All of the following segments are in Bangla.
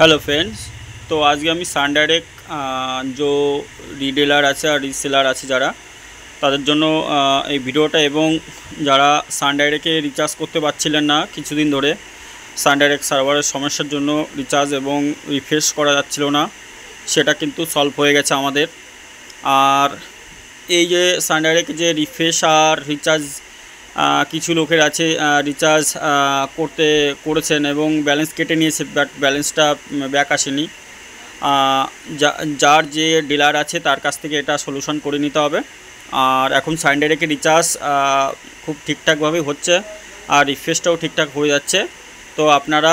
Hello friends. तो आज के सान डायरेक्ट जो रिटेलर आछे और रिसेलर आछे जारा तादेर जोन्नो এই ভিডিওটা এবং যারা सान डायरेक्टे রিচার্জ করতে পারছিলেন না কিছুদিন ধরে सान डायरेक्ट সার্ভারের সমস্যার জন্য রিচার্জ এবং রিফ্রেশ করা যাচ্ছিল না সেটা কিন্তু সলভ হয়ে গেছে আমাদের। আর এই যে सान डायरेक्ट যে রিফ্রেশ আর রিচার্জ কিছু লোকের আছে রিচার্জ করেছেন এবং ব্যালেন্স কেটে নিয়েছে, বাট ব্যালেন্সটা ব্যাক আসেনি। যার যে ডিলার আছে তার কাছ থেকে এটা সলিউশন করে নিতে হবে। আর এখন सान डायरेक्ट রিচার্জ খুব ঠিকঠাকভাবে হচ্ছে আর রিফ্রেশটাও ঠিকঠাক হয়ে যাচ্ছে। তো আপনারা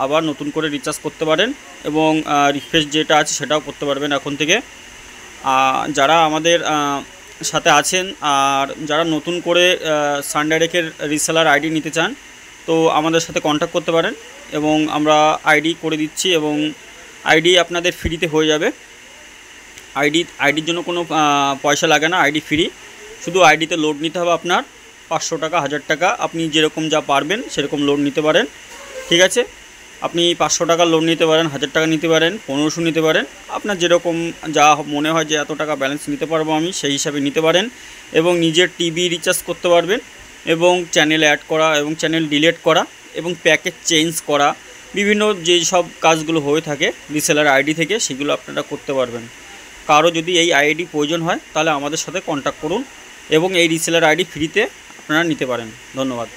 আবার নতুন করে রিচার্জ করতে পারেন এবং রিফ্রেশ যেটা আছে সেটাও করতে পারবেন এখন থেকে। যারা আমাদের সাথে আছেন আর যারা নতুন করে सान डायरेक्टेर রিসেলার আইডি নিতে চান তো আমাদের সাথে কন্ট্যাক্ট করতে পারেন এবং আমরা আইডি করে দিচ্ছি এবং আইডি আপনাদের ফ্রিতে হয়ে যাবে। আইডির জন্য কোনো পয়সা লাগে না, আইডি ফ্রি। শুধু আইডিতে লোড নিতে হবে আপনার 500 টাকা 1000 টাকা, আপনি যেরকম যা পারবেন সেরকম লোড নিতে পারেন। ঠিক আছে, আপনি 500 টাকা লোন নিতে পারেন, 1000 টাকা নিতে পারেন, 1500 নিতে পারেন, আপনার যেরকম যা মনে হয় যে এত টাকা ব্যালেন্স নিতে পারবো আমি সেই হিসাবে নিতে পারেন এবং নিজের টিভি রিচার্জ করতে পারবেন এবং চ্যানেল অ্যাড করা এবং চ্যানেল ডিলিট করা এবং প্যাকেজ চেঞ্জ করা, বিভিন্ন যে সব কাজগুলো হয়ে থাকে রিসেলার আইডি থেকে সেগুলো আপনারা করতে পারবেন। কারো যদি এই আইডি প্রয়োজন হয় তাহলে আমাদের সাথে কন্ট্যাক্ট করুন এবং এই রিসেলার আইডি ফ্রিতে আপনারা নিতে পারেন। ধন্যবাদ।